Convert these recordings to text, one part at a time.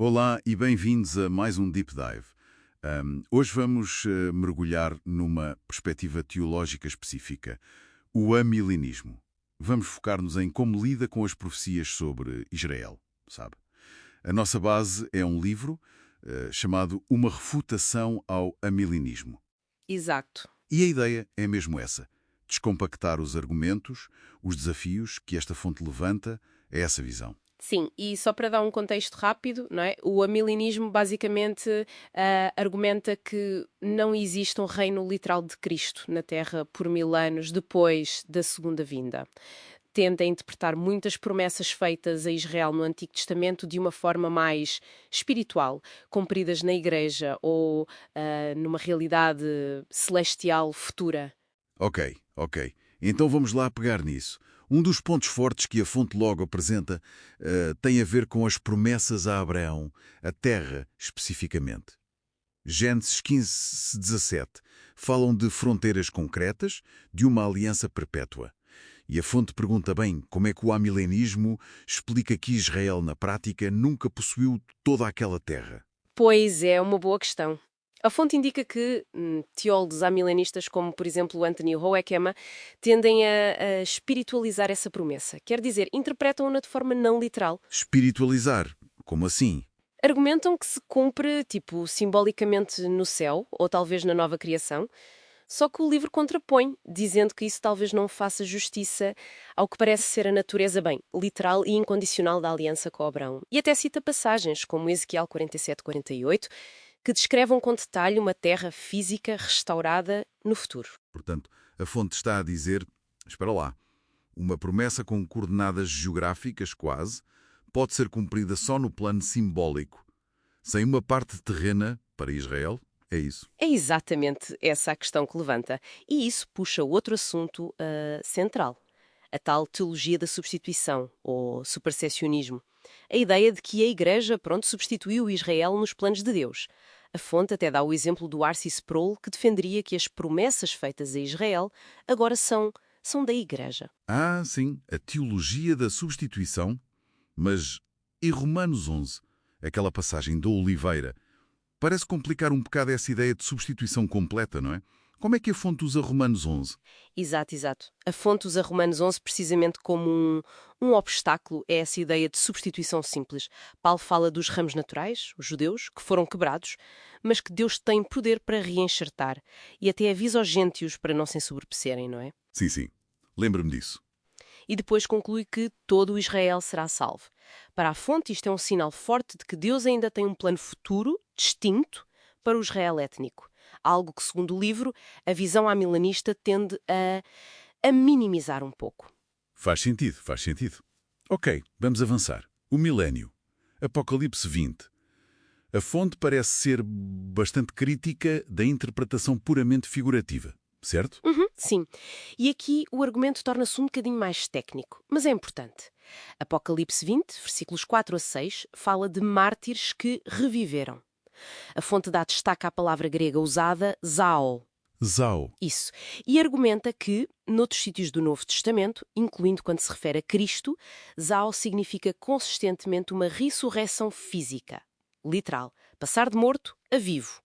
Olá e bem-vindos a mais um Deep Dive. Hoje vamos mergulhar numa perspectiva teológica específica, o amilenismo. Vamos focar-nos em como lida com as profecias sobre Israel, sabe? A nossa base é um livro chamado Uma Refutação ao Amilenismo. Exato. E a ideia é mesmo essa, descompactar os argumentos, os desafios que esta fonte levanta a essa visão. Sim, e só para dar um contexto rápido, não é? O amilenismo basicamente argumenta que não existe um reino literal de Cristo na Terra por 1000 anos depois da segunda vinda. Tenta interpretar muitas promessas feitas a Israel no Antigo Testamento de uma forma mais espiritual, cumpridas na Igreja ou numa realidade celestial futura. Ok. Então vamos lá pegar nisso. Um dos pontos fortes que a fonte logo apresenta tem a ver com as promessas a Abraão, a terra especificamente. Gênesis 15:17 falam de fronteiras concretas, de uma aliança perpétua. E a fonte pergunta bem como é que o amilenismo explica que Israel, na prática, nunca possuiu toda aquela terra. Pois é, uma boa questão. A fonte indica que teólogos amilenistas, como por exemplo Anthony Hoekema, tendem a espiritualizar essa promessa. Quer dizer, interpretam-na de forma não literal. Espiritualizar, como assim? Argumentam que se cumpre, tipo, simbolicamente no céu, ou talvez na nova criação, só que o livro contrapõe, dizendo que isso talvez não faça justiça ao que parece ser a natureza, bem, literal e incondicional da aliança com Abraão. E até cita passagens, como Ezequiel 47:48, que descrevam com detalhe uma terra física restaurada no futuro. Portanto, a fonte está a dizer, espera lá, uma promessa com coordenadas geográficas quase pode ser cumprida só no plano simbólico, sem uma parte terrena para Israel? É isso. É exatamente essa a questão que levanta. E isso puxa outro assunto central. A tal teologia da substituição, ou supersessionismo. A ideia de que a Igreja, substituiu Israel nos planos de Deus. A fonte até dá o exemplo do R.C. Sproul, que defenderia que as promessas feitas a Israel agora são da Igreja. Ah, sim, a teologia da substituição. Mas e Romanos 11, aquela passagem da oliveira, parece complicar um bocado essa ideia de substituição completa, não é? Como é que a fonte usa Romanos 11? Exato. A fonte usa Romanos 11 precisamente como um obstáculo a essa ideia de substituição simples. Paulo fala dos ramos naturais, os judeus, que foram quebrados, mas que Deus tem poder para reenxertar e até avisa aos gentios para não se ensoberbecerem, não é? Sim. Lembra-me disso. E depois conclui que todo o Israel será salvo. Para a fonte, isto é um sinal forte de que Deus ainda tem um plano futuro, distinto, para o Israel étnico. Algo que, segundo o livro, a visão amilenista tende a minimizar um pouco. Faz sentido. Ok, vamos avançar. O milénio. Apocalipse 20. A fonte parece ser bastante crítica da interpretação puramente figurativa, certo? Sim. E aqui o argumento torna-se um bocadinho mais técnico, mas é importante. Apocalipse 20, versículos 4 a 6, fala de mártires que reviveram. A fonte dá destaque à palavra grega usada, zao. Zau. Isso. E argumenta que, noutros sítios do Novo Testamento, incluindo quando se refere a Cristo, zao significa consistentemente uma ressurreição física. Literal. Passar de morto a vivo.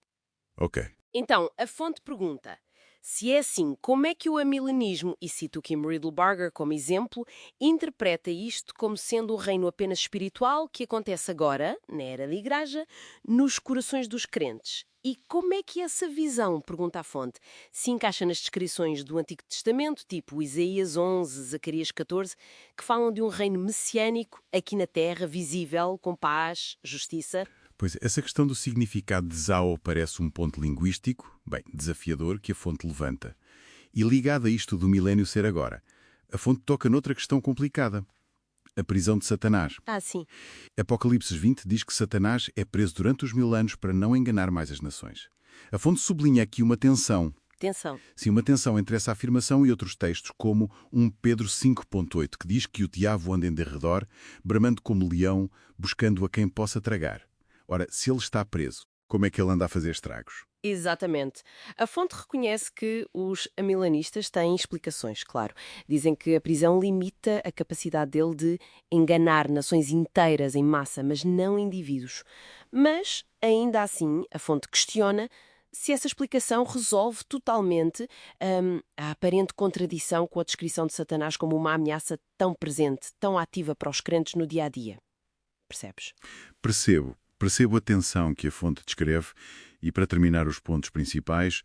Ok. Então, a fonte pergunta: se é assim, como é que o amilenismo, e cito Kim Riddle-Barger como exemplo, interpreta isto como sendo um reino apenas espiritual que acontece agora, na era da Igreja, nos corações dos crentes? E como é que essa visão, pergunta a fonte, se encaixa nas descrições do Antigo Testamento, tipo Isaías 11, Zacarias 14, que falam de um reino messiânico aqui na Terra, visível, com paz, justiça? Pois, essa questão do significado de Zao parece um ponto linguístico, bem, desafiador, que a fonte levanta. E ligado a isto do milénio ser agora, a fonte toca noutra questão complicada. A prisão de Satanás. Ah, sim. Apocalipse 20 diz que Satanás é preso durante os 1000 anos para não enganar mais as nações. A fonte sublinha aqui uma tensão. Atenção. Sim, uma tensão entre essa afirmação e outros textos, como 1 Pedro 5,8, que diz que o diabo anda em derredor, bramando como leão, buscando a quem possa tragar. Ora, se ele está preso, como é que ele anda a fazer estragos? Exatamente. A fonte reconhece que os amilanistas têm explicações, claro. Dizem que a prisão limita a capacidade dele de enganar nações inteiras em massa, mas não indivíduos. Mas, ainda assim, a fonte questiona se essa explicação resolve totalmente a aparente contradição com a descrição de Satanás como uma ameaça tão presente, tão ativa para os crentes no dia a dia. Percebes? Percebo a tensão que a fonte descreve e, para terminar os pontos principais,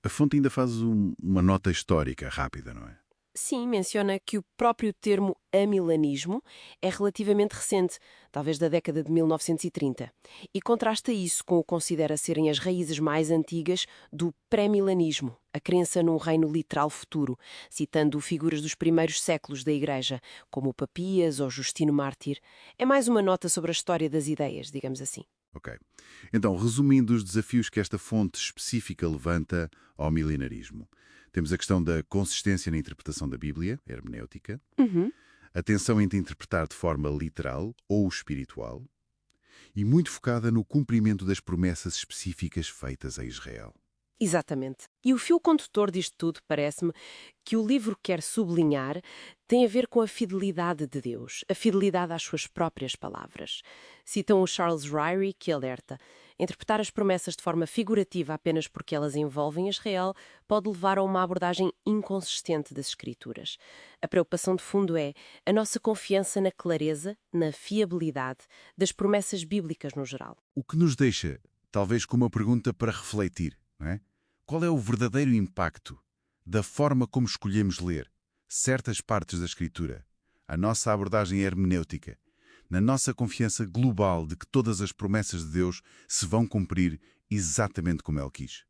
a fonte ainda faz uma nota histórica rápida, não é? Sim, menciona que o próprio termo amilanismo é relativamente recente, talvez da década de 1930, e contrasta isso com o que considera serem as raízes mais antigas do pré-milanismo, a crença num reino literal futuro, citando figuras dos primeiros séculos da Igreja, como o Papias ou Justino Mártir. É mais uma nota sobre a história das ideias, digamos assim. Ok. Então, resumindo os desafios que esta fonte específica levanta ao milenarismo. Temos a questão da consistência na interpretação da Bíblia, hermenêutica, Uhum. a tensão entre interpretar de forma literal ou espiritual, e muito focada no cumprimento das promessas específicas feitas a Israel. Exatamente. E o fio condutor disto tudo, parece-me, que o livro quer sublinhar tem a ver com a fidelidade de Deus, a fidelidade às suas próprias palavras. Citam o Charles Ryrie, que alerta: interpretar as promessas de forma figurativa apenas porque elas envolvem Israel pode levar a uma abordagem inconsistente das Escrituras. A preocupação de fundo é a nossa confiança na clareza, na fiabilidade das promessas bíblicas no geral. O que nos deixa, talvez, com uma pergunta para refletir, não é? Qual é o verdadeiro impacto da forma como escolhemos ler certas partes da Escritura, a nossa abordagem hermenêutica, na nossa confiança global de que todas as promessas de Deus se vão cumprir exatamente como Ele quis?